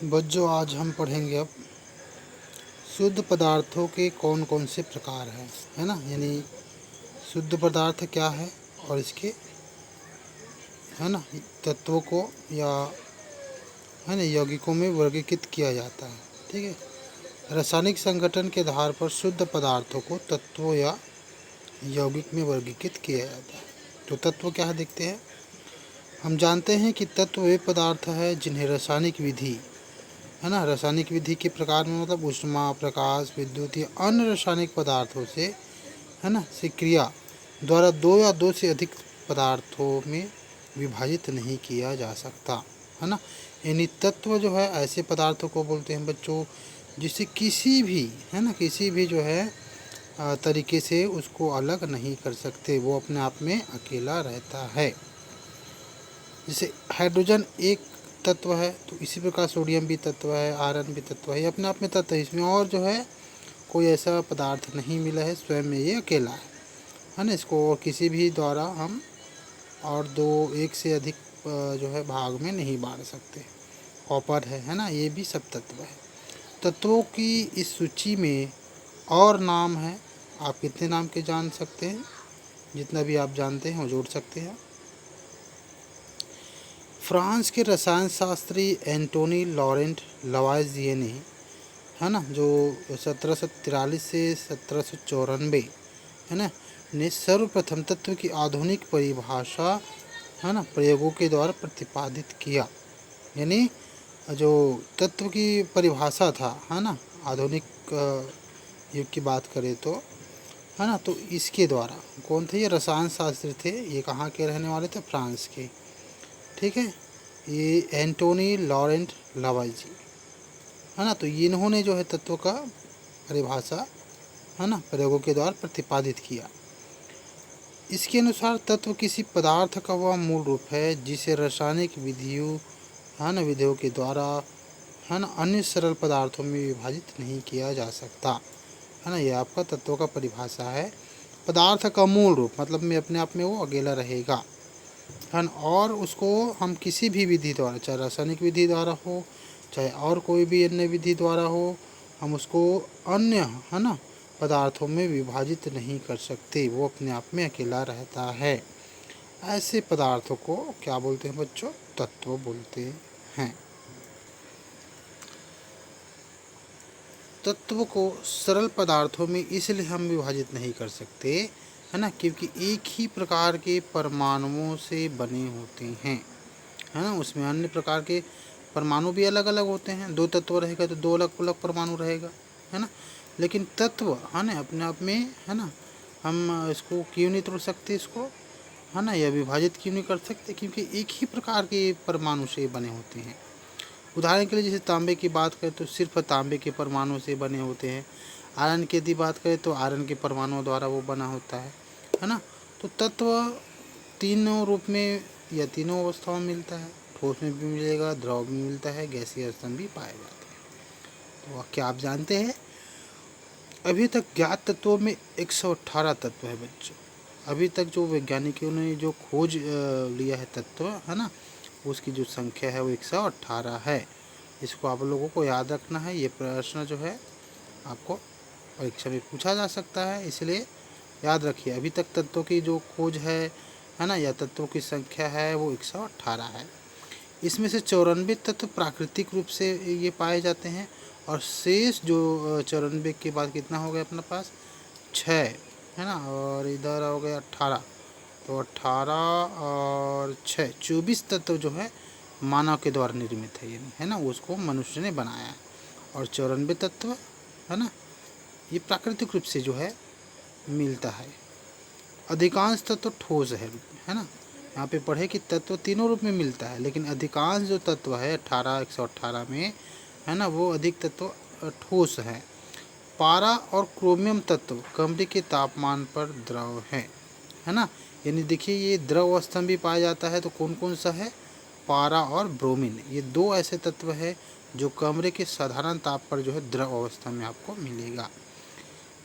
बच्चों, आज हम पढ़ेंगे अब शुद्ध पदार्थों के कौन कौन से प्रकार हैं, है ना। यानी शुद्ध पदार्थ क्या है और इसके, है ना, तत्वों को या, है ना, यौगिकों में वर्गीकृत किया जाता है। ठीक है। रासायनिक संगठन के आधार पर शुद्ध पदार्थों को तत्वों या यौगिक में वर्गीकृत किया जाता है। तो तत्व क्या है देखते हैं। हम जानते हैं कि तत्व वे पदार्थ है जिन्हें रासायनिक विधि, है ना, रासायनिक विधि के प्रकार में मतलब ऊष्मा, प्रकाश, विद्युत या अन्य रासायनिक पदार्थों से, है ना, से क्रिया द्वारा दो या दो से अधिक पदार्थों में विभाजित नहीं किया जा सकता, है ना। यानी तत्व जो है ऐसे पदार्थों को बोलते हैं बच्चों जिससे किसी भी, है ना, किसी भी जो है तरीके से उसको अलग नहीं कर सकते, वो अपने आप में अकेला रहता है। जैसे हाइड्रोजन एक तत्व है, तो इसी प्रकार सोडियम भी तत्व है, आयरन भी तत्व है, ये अपने आप में तत्व है। इसमें और जो है कोई ऐसा पदार्थ नहीं मिला है, स्वयं में ये अकेला है ना। इसको और किसी भी द्वारा हम और दो एक से अधिक जो है भाग में नहीं बांट सकते। कॉपर है ना, ये भी सब तत्व है। तत्वों की इस सूची में और नाम है, आप कितने नाम के जान सकते हैं, जितना भी आप जानते हैं वो जोड़ सकते हैं। फ्रांस के रसायन शास्त्री एंटोनी लॉरेंट लवाइजिए ने, है ना, जो 1743 से 1794, है ना, ने सर्वप्रथम तत्व की आधुनिक परिभाषा, है ना, प्रयोगों के द्वारा प्रतिपादित किया। यानी जो तत्व की परिभाषा था, है ना, आधुनिक युग की बात करें तो, है ना, तो इसके द्वारा कौन थे, ये रसायन शास्त्री थे। ये कहाँ के रहने वाले थे, फ्रांस के। ठीक है। ये एंटोनी लॉरेंट लवाइजी, है ना, तो इन्होंने जो है तत्व का परिभाषा, है ना, प्रयोगों के द्वारा प्रतिपादित किया। इसके अनुसार तत्व किसी पदार्थ का वह मूल रूप है जिसे रासायनिक विधियों, है ना, विधियों के द्वारा, है ना, अन्य सरल पदार्थों में विभाजित नहीं किया जा सकता, है ना। ये आपका तत्व का परिभाषा है। पदार्थ का मूल रूप मतलब में अपने आप में वो अकेला रहेगा, है ना, और उसको हम किसी भी विधि द्वारा, चाहे रासायनिक विधि द्वारा हो, चाहे और कोई भी अन्य विधि द्वारा हो, हम उसको अन्य, है ना, पदार्थों में विभाजित नहीं कर सकते, वो अपने आप में अकेला रहता है। ऐसे पदार्थों को क्या बोलते हैं बच्चों, तत्व बोलते हैं। तत्व को सरल पदार्थों में इसलिए हम विभाजित नहीं कर सकते, है ना, क्योंकि एक ही प्रकार के परमाणुओं से बने होते हैं, है ना। उसमें अन्य प्रकार के परमाणु भी अलग अलग होते हैं। दो तत्व रहेगा तो दो अलग अलग परमाणु रहेगा, है ना। लेकिन तत्व, है ना, अपने आप में, है ना, हम इसको क्यों नहीं तोड़ सकते इसको, है ना, या विभाजित क्यों नहीं कर सकते, क्योंकि एक ही प्रकार के परमाणु से बने होते हैं। उदाहरण के लिए जैसे तांबे की बात करें तो सिर्फ तांबे के परमाणु से बने होते हैं। आयरन की यदि बात करें तो आयरन के परमाणुओं द्वारा वो बना होता है ना। तो तत्व तीनों रूप में या तीनों अवस्थाओं में मिलता है। ठोस में भी मिलेगा, द्रव में मिलता है, गैसीय अवस्था में भी पाए जाते हैं। तो क्या आप जानते हैं, अभी तक ज्ञात तत्वों में 118 तत्व है बच्चों। अभी तक जो वैज्ञानिकों ने जो खोज लिया है तत्व, है ना, उसकी जो संख्या है वो 118 है। इसको आप लोगों को याद रखना है। ये प्रश्न जो है आपको परीक्षा में पूछा जा सकता है, इसलिए याद रखिए। अभी तक तत्वों की जो खोज है ना, या तत्वों की संख्या है वो 118 है। इसमें से 94 तत्व प्राकृतिक रूप से ये पाए जाते हैं, और शेष जो 94 के बाद कितना हो गया अपने पास, 6, है ना, और इधर हो गया 18। तो 18 और 6 24 तत्व जो है मानव के द्वारा निर्मित है, यानी, है ना, उसको मनुष्य ने बनाया है। और 94 तत्व, है ना, ये प्राकृतिक रूप से जो है मिलता है। अधिकांश तत्व ठोस है ना। यहाँ पे पढ़े कि तत्व तीनों रूप में मिलता है, लेकिन अधिकांश जो तत्व है 118 में, है ना, वो अधिक तत्व ठोस है। पारा और क्रोमियम तत्व कमरे के तापमान पर द्रव है ना। यानी देखिए, ये द्रव अवस्था में भी पाया जाता है। तो कौन कौन सा है, पारा और ब्रोमीन, ये दो ऐसे तत्व है जो कमरे के साधारण ताप पर जो है द्रव अवस्था में आपको मिलेगा।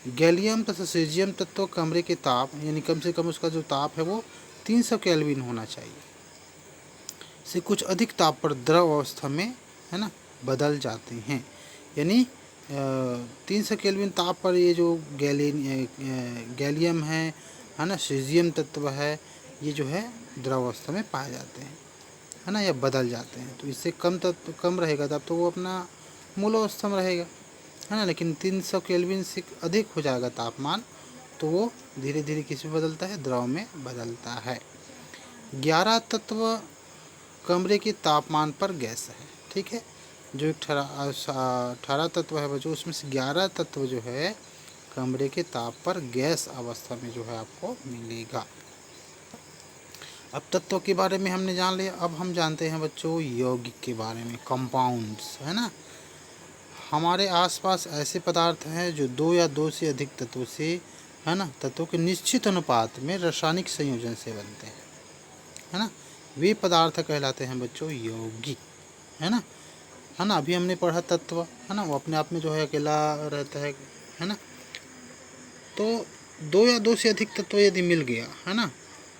गैलियम तथा सीजियम तत्व कमरे के ताप, यानी कम से कम उसका जो ताप है वो 300 केल्विन होना चाहिए, से कुछ अधिक ताप पर द्रव अवस्था में, है ना, बदल जाते हैं। यानी 300 केल्विन ताप पर ये जो गैलियम है ना, सीज़ियम तत्व है, ये जो है द्रव अवस्था में पाए जाते हैं, है ना, या बदल जाते हैं। तो इससे कम रहेगा तब तो वो अपना मूल अवस्था में रहेगा, है ना। लेकिन 300 केल्विन से अधिक हो जाएगा तापमान तो वो धीरे धीरे किस में बदलता है, द्रव में बदलता है। 11 तत्व कमरे के तापमान पर गैस है, ठीक है। जो एक 18 तत्व है बच्चों, उसमें से 11 तत्व जो है कमरे के ताप पर गैस अवस्था में जो है आपको मिलेगा। अब तत्व के बारे में हमने जान लिया। अब हम जानते हैं बच्चों यौगिक के बारे में, कंपाउंड्स, है ना। हमारे आसपास ऐसे पदार्थ हैं जो 2 या 2 से अधिक तत्वों से, है ना, तत्वों के निश्चित अनुपात में रासायनिक संयोजन से बनते हैं, है ना। वे पदार्थ कहलाते हैं बच्चों यौगिक, है ना। अभी हमने पढ़ा तत्व, है ना, वो अपने आप में जो है अकेला रहता है ना। तो 2 या 2 से अधिक तत्व यदि मिल गया, है ना,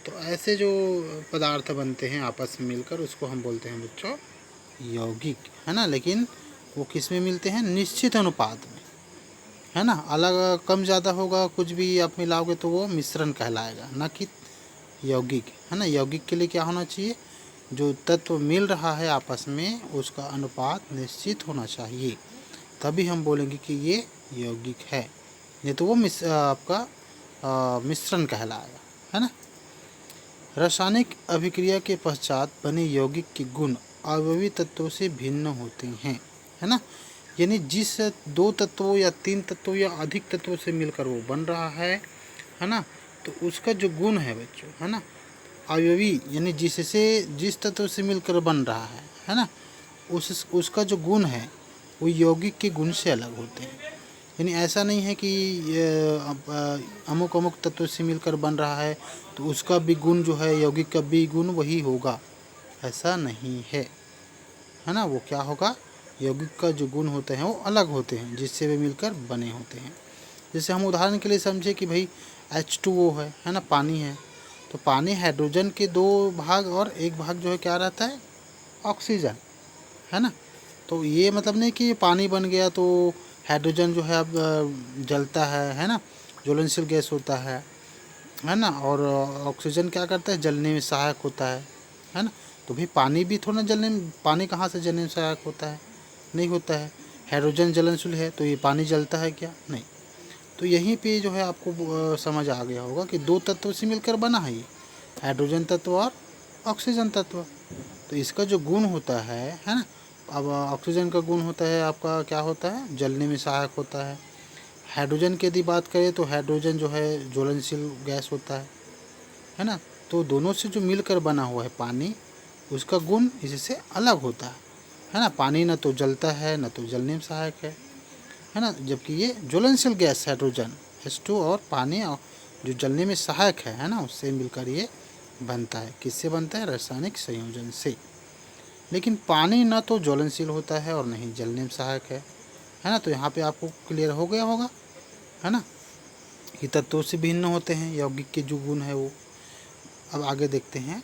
तो ऐसे जो पदार्थ बनते हैं आपस में मिलकर, उसको हम बोलते हैं बच्चों यौगिक, है ना। लेकिन वो किस में मिलते हैं, निश्चित अनुपात में, है ना। अलग कम ज़्यादा होगा, कुछ भी आप मिलाओगे तो वो मिश्रण कहलाएगा, ना कि यौगिक, है ना। यौगिक के लिए क्या होना चाहिए, जो तत्व मिल रहा है आपस में उसका अनुपात निश्चित होना चाहिए, तभी हम बोलेंगे कि ये यौगिक है, नहीं तो वो आपका मिश्रण कहलाएगा, है ना। रासायनिक अभिक्रिया के पश्चात बने यौगिक के गुण अवयवी तत्वों से भिन्न होते हैं, है ना। यानी जिस 2 तत्वों या 3 तत्वों या अधिक तत्वों से मिलकर वो बन रहा है ना, तो उसका जो गुण है बच्चों, है ना, अवयवी यानी जिस तत्व से मिलकर बन रहा है ना, उसका जो गुण है वो यौगिक के गुण से अलग होते हैं। यानी ऐसा नहीं है कि अमुक अमुक तत्व से मिलकर बन रहा है तो उसका भी गुण जो है, यौगिक का भी गुण वही होगा, ऐसा नहीं है ना। वो क्या होगा, यौगिक का जो गुण होते हैं वो अलग होते हैं जिससे वे मिलकर बने होते हैं। जैसे हम उदाहरण के लिए समझे कि भाई H2O है ना, पानी है, तो पानी हाइड्रोजन के 2 भाग और 1 भाग जो है क्या रहता है, ऑक्सीजन, है ना। तो ये मतलब नहीं कि पानी बन गया तो हाइड्रोजन जो है अब जलता है ना, ज्वलनशील गैस होता है ना। और ऑक्सीजन क्या करता है, जलने में सहायक होता है ना। तो भी पानी भी थोड़ा जलने में, पानी कहाँ से जलने में सहायक होता है, नहीं होता है। हाइड्रोजन ज्वलनशील है तो ये पानी जलता है क्या, नहीं। तो यहीं पे जो है आपको समझ आ गया होगा कि 2 तत्व से मिलकर बना है ये, हाइड्रोजन तत्व और ऑक्सीजन तत्व। तो इसका जो गुण होता है ना, अब ऑक्सीजन का गुण होता है आपका क्या होता है, जलने में सहायक होता है। हाइड्रोजन की यदि बात करें तो हाइड्रोजन जो है ज्वलनशील गैस होता है ना। तो दोनों से जो मिलकर बना हुआ है पानी, उसका गुण इससे अलग होता है ना। पानी न तो जलता है न तो जलने में सहायक है ना, जबकि ये ज्वलनशील गैस हाइड्रोजन H2 और पानी जो जलने में सहायक है ना, उससे मिलकर ये बनता है। किससे बनता है, रासायनिक संयोजन से। लेकिन पानी न तो ज्वलनशील होता है और न ही जलने में सहायक है ना। तो यहाँ पे आपको क्लियर हो गया होगा, है ना, कि तत्वों से भिन्न होते हैं यौगिक के जो गुण है वो। अब आगे देखते हैं,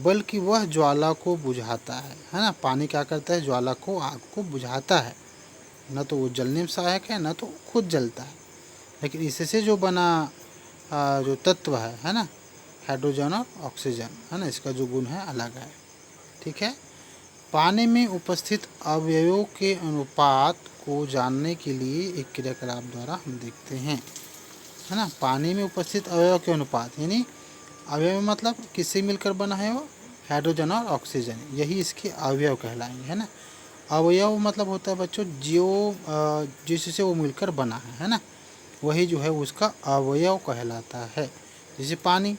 बल्कि वह ज्वाला को बुझाता है ना। पानी क्या करता है, ज्वाला को, आग को बुझाता है, न तो वो जलने में सहायक है न तो खुद जलता है। लेकिन इससे जो बना जो तत्व है ना, हाइड्रोजन और ऑक्सीजन, है ना, इसका जो गुण है अलग है, ठीक है। पानी में उपस्थित अवयवों के अनुपात को जानने के लिए एक क्रियाकलाप द्वारा हम देखते हैं, है ना। पानी में उपस्थित अवयव के अनुपात, यानी अवयव मतलब किससे मिलकर बना है वो, हाइड्रोजन और ऑक्सीजन, यही इसके अवयव कहलाएंगे, है ना। अवयव मतलब होता है बच्चों जिससे वो मिलकर बना है ना, वही जो है उसका अवयव कहलाता है। जैसे पानी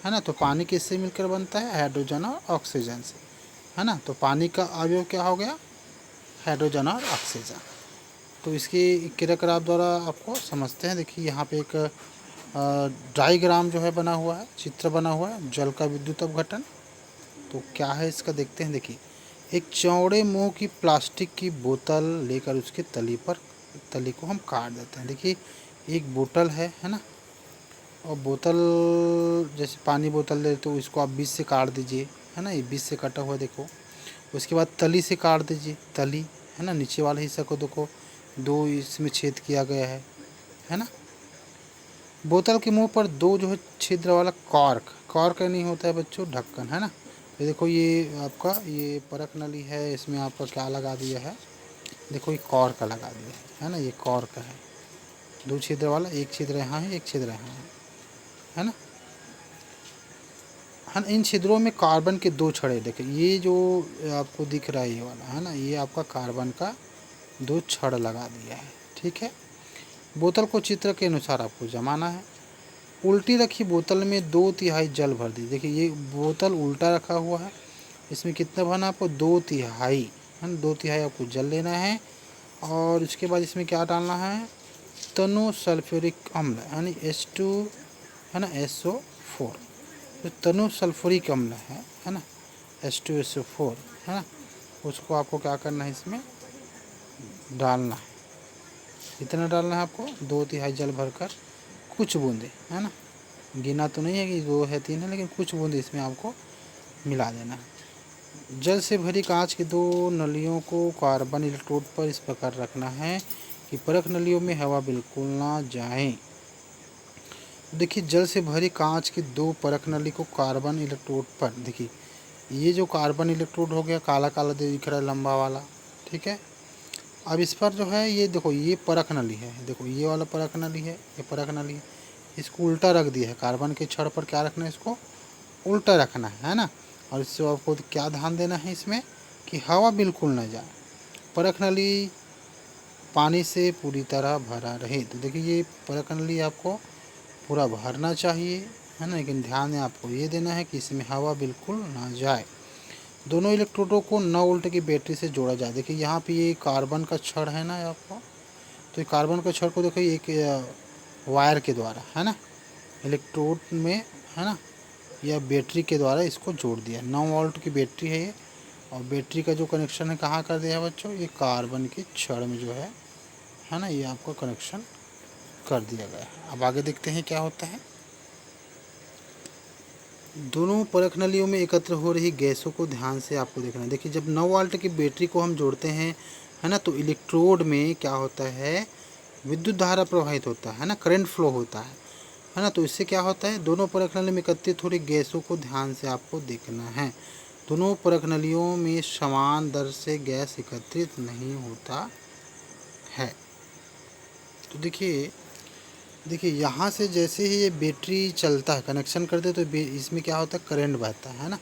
है ना, तो पानी किससे मिलकर बनता है, हाइड्रोजन और ऑक्सीजन से, है ना। तो पानी का अवयव क्या हो गया, हाइड्रोजन और ऑक्सीजन। तो इसकी क्रियाकलाप द्वारा आपको समझते हैं। देखिए यहाँ पे एक डायग्राम जो है बना हुआ है, चित्र बना हुआ है, जल का विद्युत अपघटन। तो क्या है इसका देखते हैं। देखिए, एक चौड़े मुंह की प्लास्टिक की बोतल लेकर उसके तली को हम काट देते हैं। देखिए एक बोतल है ना, और बोतल जैसे पानी बोतल ले तो इसको आप बीच से काट दीजिए, है ना, ये बीच से कटा हुआ देखो। उसके बाद तली से काट दीजिए, तली, है ना। नीचे वाले हिस्से को देखो 2 इसमें छेद किया गया है ना। बोतल के मुंह पर 2 जो है छिद्र वाला कॉर्क नहीं होता है बच्चों, ढक्कन, है ना। ये देखो ये आपका ये परख नली है, इसमें आपका क्या लगा दिया है, देखो ये कॉर्क लगा दिया है ना। ये कॉर्क है 2 छिद्र वाला, एक छिद्र यहाँ है, एक छिद्र यहाँ है ना। है ना, इन छिद्रों में कार्बन के 2 छड़े, देखिए ये जो आपको दिख रहा है ये वाला, है ना, ये आपका कार्बन का 2 छड़ लगा दिया है, ठीक है। बोतल को चित्र के अनुसार आपको जमाना है। उल्टी रखी बोतल में 2/3 जल भर दी। देखिए ये बोतल उल्टा रखा हुआ है, इसमें कितना भरना आपको 2/3, है ना, 2/3 आपको जल लेना है। और उसके बाद इसमें क्या डालना है, तनु सल्फ्यूरिक अम्ल यानी H2, है ना, SO4। जो तनु सल्फ्यूरिक अम्ल है ना, H2SO4, है ना, उसको आपको क्या करना है, इसमें डालना है। इतना डालना है आपको 2/3 जल भरकर, कुछ बूंदे, है ना, गिना तो नहीं है कि 2 है 3 है, लेकिन कुछ बूंदे इसमें आपको मिला देना है। जल से भरी कांच की 2 नलियों को कार्बन इलेक्ट्रोड पर इस प्रकार रखना है कि परख नलियों में हवा बिल्कुल ना जाए। देखिए जल से भरी कांच की 2 परख नली को कार्बन इलेक्ट्रोड पर, देखिए ये जो कार्बन इलेक्ट्रोड हो गया काला काला दिख रहा है लंबा वाला, ठीक है। अब इस पर जो है ये देखो ये परख नली है, देखो ये वाला परख नली है, ये परख नली है, इसको उल्टा रख दिया है। कार्बन के छड़ पर क्या रखना है, इसको उल्टा रखना है ना। और इससे आपको क्या ध्यान देना है इसमें कि हवा बिल्कुल ना जाए, परख नली पानी से पूरी तरह भरा रहे। तो देखिए ये परख नली आपको पूरा भरना चाहिए, है ना, लेकिन ध्यान आपको ये देना है कि इसमें हवा बिल्कुल ना जाए। दोनों इलेक्ट्रोडों को 9 वोल्ट की बैटरी से जोड़ा जाए। देखिए यहाँ पे ये कार्बन का छड़ है ना आपको, तो ये कार्बन का छड़ को देखिए एक वायर के द्वारा, है ना, इलेक्ट्रोड में, है ना, या बैटरी के द्वारा इसको जोड़ दिया। 9 वोल्ट की बैटरी है ये, और बैटरी का जो कनेक्शन है कहाँ कर दिया है बच्चों, ये कार्बन के छड़ में जो है ना, ये आपको कनेक्शन कर दिया गया है। अब आगे देखते हैं क्या होता है। दोनों परख नलियों में एकत्र हो रही गैसों को ध्यान से आपको देखना है। देखिए जब 9 वोल्ट की बैटरी को हम जोड़ते हैं, है ना, तो इलेक्ट्रोड में क्या होता है, विद्युत धारा प्रवाहित होता है ना, करंट फ्लो होता है ना। तो इससे क्या होता है, दोनों परख नली में एकत्रित हो रही गैसों को ध्यान से आपको देखना है। दोनों परख नलियों में समान दर से गैस एकत्रित नहीं होता है। तो देखिए यहाँ से जैसे ही ये बैटरी चलता है, कनेक्शन करते तो इसमें क्या होता है, करंट बहता है ना।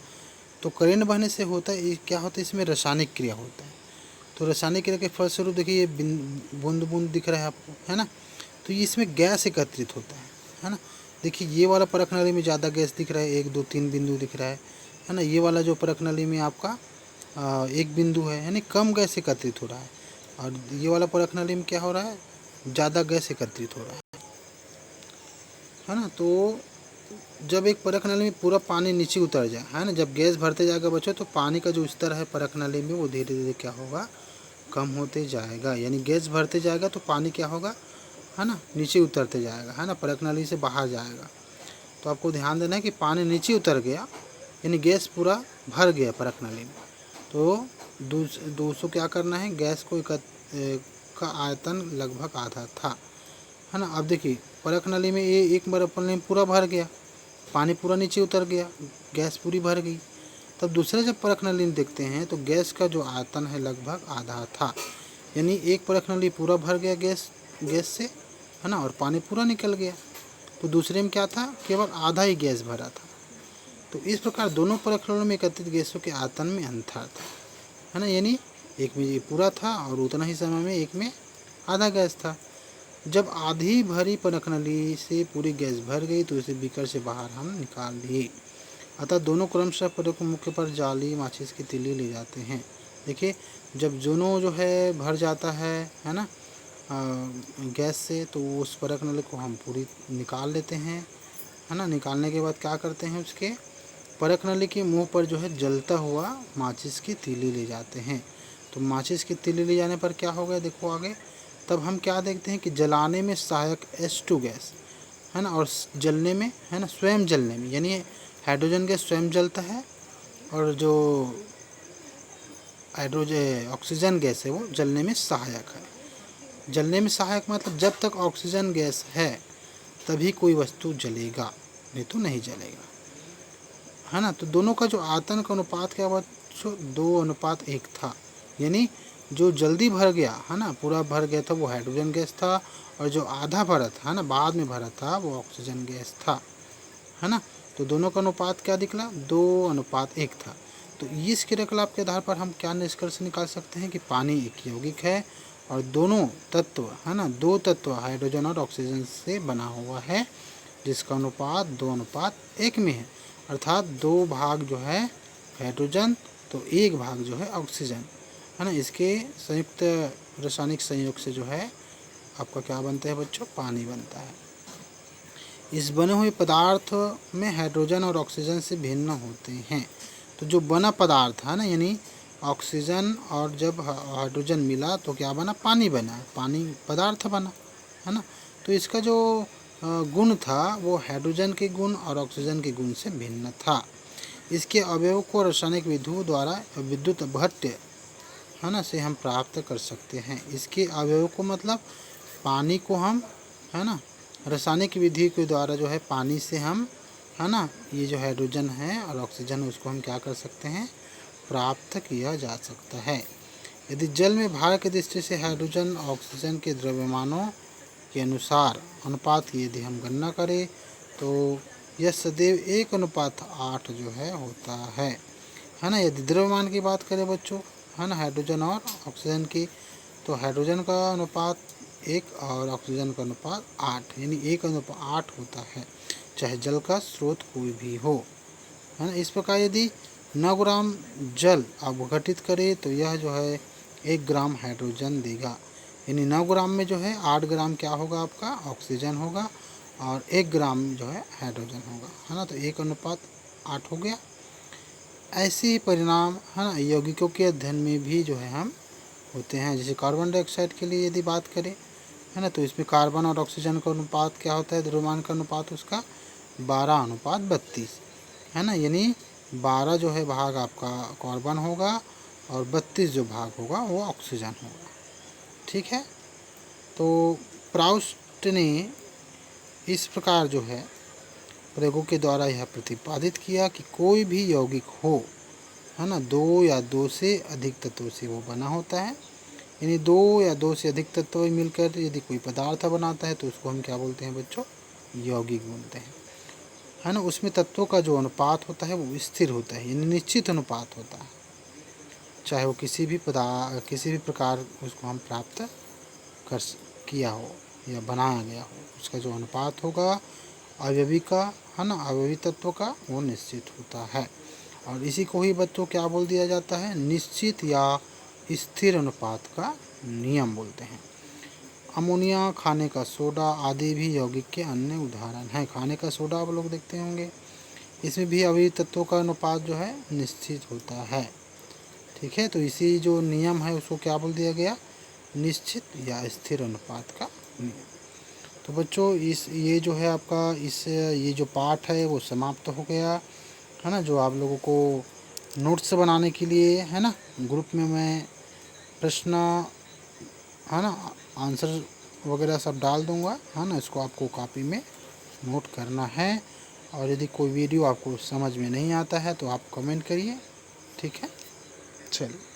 तो करंट बहने से होता है क्या होता है, इसमें रासायनिक क्रिया होता है। तो रासायनिक क्रिया के फलस्वरूप देखिए ये बूंद बूंद दिख रहा है आपको, है ना। तो ये इसमें गैस एकत्रित होता है ना। देखिए ये वाला परख नली में ज़्यादा गैस दिख रहा है, 1 2 3 बिंदु दिख रहा है ना। ये वाला जो परख नली में आपका 1 बिंदु है, यानी कम गैस एकत्रित हो रहा है। और ये वाला परख नली में क्या हो रहा है, ज़्यादा गैस एकत्रित हो रहा है ना। तो जब एक परख नली में पूरा पानी नीचे उतर जाए, है ना, जब गैस भरते जाएगा बच्चों, तो पानी का जो स्तर है परख नली में वो धीरे धीरे क्या होगा, कम होते जाएगा। यानी गैस भरते जाएगा तो पानी क्या होगा, है ना, नीचे उतरते जाएगा, है ना, परख नली से बाहर जाएगा। तो आपको ध्यान देना है कि पानी नीचे उतर गया, यानी गैस पूरा भर गया परख नली में। तो दोस्तों क्या करना है, गैस को का आयतन लगभग आधा था, है ना। अब देखिए परख नली में ये एक परख नली में पूरा भर गया, पानी पूरा नीचे उतर गया, गैस पूरी भर गई। तब दूसरे जब परख नली में देखते हैं तो गैस का जो आयतन है लगभग आधा था, यानी एक परख नली पूरा भर गया गैस से, है ना, और पानी पूरा निकल गया। तो दूसरे में क्या था, केवल आधा ही गैस भरा था। तो इस प्रकार दोनों परख नलियों में एकत्रित गैसों के आयतन में अंतर था, है ना, यानी एक में ये पूरा था और उतना ही समय में एक में आधा गैस था। जब आधी भरी परख नली से पूरी गैस भर गई तो इसे बीकर से बाहर हम निकाल लिए। अतः दोनों क्रमशः परख मुख्य पर जाली माचिस की तीली ले जाते हैं। देखिए जब दोनों जो है भर जाता है ना, गैस से, तो उस परख नली को हम पूरी निकाल लेते हैं, है ना। निकालने के बाद क्या करते हैं, उसके परख नली के मुंह पर जो है जलता हुआ माचिस की तीली ले जाते हैं। तो माचिस की तीली ले जाने पर क्या हो गया, देखो आगे। तब हम क्या देखते हैं कि जलाने में सहायक H2 गैस, है ना, और जलने में, है ना, स्वयं जलने में, यानी हाइड्रोजन गैस स्वयं जलता है, और जो हाइड्रोजन ऑक्सीजन गैस है वो जलने में सहायक है। जलने में सहायक मतलब जब तक ऑक्सीजन गैस है तभी कोई वस्तु जलेगा, नहीं तो नहीं जलेगा, है ना। तो दोनों का जो आयतन का अनुपात क्या हुआ, 2:1 था। यानी जो जल्दी भर गया, है ना, पूरा भर गया था वो हाइड्रोजन गैस था, और जो आधा भरा था, है ना, बाद में भरा था, वो ऑक्सीजन गैस था, है ना। तो दोनों का अनुपात क्या निकला, 2:1 था। तो इस क्रियाकलाप के आधार पर हम क्या निष्कर्ष निकाल सकते हैं कि पानी एक यौगिक है और दोनों तत्व, है ना, दो तत्व हाइड्रोजन और ऑक्सीजन से बना हुआ है, जिसका अनुपात 2:1 में है। अर्थात 2 भाग जो है हाइड्रोजन तो 1 भाग जो है ऑक्सीजन, है ना। इसके संयुक्त रासायनिक संयोग से जो है आपका क्या बनता है बच्चों, पानी बनता है। इस बने हुए पदार्थ में हाइड्रोजन और ऑक्सीजन से भिन्न होते हैं। तो जो बना पदार्थ है ना, यानी ऑक्सीजन और जब हाइड्रोजन मिला तो क्या बना, पानी बना, पानी पदार्थ बना, है ना। तो इसका जो गुण था वो हाइड्रोजन के गुण और ऑक्सीजन के गुण से भिन्न था। इसके अवयव को रासायनिक विधियों द्वारा विद्युत अपघट्य, है ना, से हम प्राप्त कर सकते हैं। इसके अवयव को मतलब पानी को हम, है ना, रासायनिक विधि के द्वारा जो है पानी से हम, है ना, ये जो हाइड्रोजन है और ऑक्सीजन है उसको हम क्या कर सकते हैं, प्राप्त किया जा सकता है। यदि जल में भार की दृष्टि से हाइड्रोजन और ऑक्सीजन के द्रव्यमानों के अनुसार अनुपात की यदि हम गणना करें तो यह सदैव 1:8 जो है होता है ना। यदि द्रव्यमान की बात करें बच्चों, है ना, हाइड्रोजन और ऑक्सीजन की, तो हाइड्रोजन का अनुपात 1 और ऑक्सीजन का अनुपात 8, यानी 1:8 होता है, चाहे जल का स्रोत कोई भी हो, है ना। इस प्रकार यदि 9 ग्राम जल अपघटित करे तो यह जो है 1 ग्राम हाइड्रोजन देगा, यानी 9 ग्राम में जो है 8 ग्राम क्या होगा, आपका ऑक्सीजन होगा और 1 ग्राम जो है हाइड्रोजन होगा, है ना। तो 1:8 हो गया। ऐसे ही परिणाम, है ना, यौगिकों के अध्ययन में भी जो है हम होते हैं। जैसे कार्बन डाइऑक्साइड के लिए यदि बात करें, है ना, तो इसमें कार्बन और ऑक्सीजन का अनुपात क्या होता है, द्रव्यमान का अनुपात उसका 12:32, है ना। यानी 12 जो है भाग आपका कार्बन होगा और 32 जो भाग होगा वो ऑक्सीजन होगा, ठीक है। तो प्राउस्ट ने इस प्रकार जो है प्रयोगों के द्वारा यह प्रतिपादित किया कि कोई भी यौगिक हो, है ना, 2 या 2 से अधिक तत्वों से वो बना होता है। यानी 2 या 2 से अधिक तत्व मिलकर यदि कोई पदार्थ बनाता है तो उसको हम क्या बोलते हैं बच्चों, यौगिक बोलते हैं, है ना। उसमें तत्वों का जो अनुपात होता है वो स्थिर होता है, यानी निश्चित अनुपात होता है, चाहे वो किसी भी प्रकार उसको हम प्राप्त कर किया हो या बनाया गया हो, उसका जो अनुपात होगा अवयवी का, है ना, अवयवी तत्व का, वो निश्चित होता है। और इसी को ही बच्चों क्या बोल दिया जाता है, निश्चित या स्थिर अनुपात का नियम बोलते हैं। अमोनिया, खाने का सोडा आदि भी यौगिक के अन्य उदाहरण हैं। खाने का सोडा आप लोग देखते होंगे, इसमें भी अवयवी तत्वों का अनुपात जो है निश्चित होता है, ठीक है। तो इसी जो नियम है उसको क्या बोल दिया गया, निश्चित या स्थिर अनुपात का नियम। तो बच्चों ये जो है आपका ये जो पाठ है वो समाप्त हो गया, है ना। जो आप लोगों को नोट्स बनाने के लिए, है ना, ग्रुप में मैं प्रश्न, है ना, आंसर वगैरह सब डाल दूंगा, है ना। इसको आपको कॉपी में नोट करना है। और यदि कोई वीडियो आपको समझ में नहीं आता है तो आप कमेंट करिए, ठीक है। चलिए।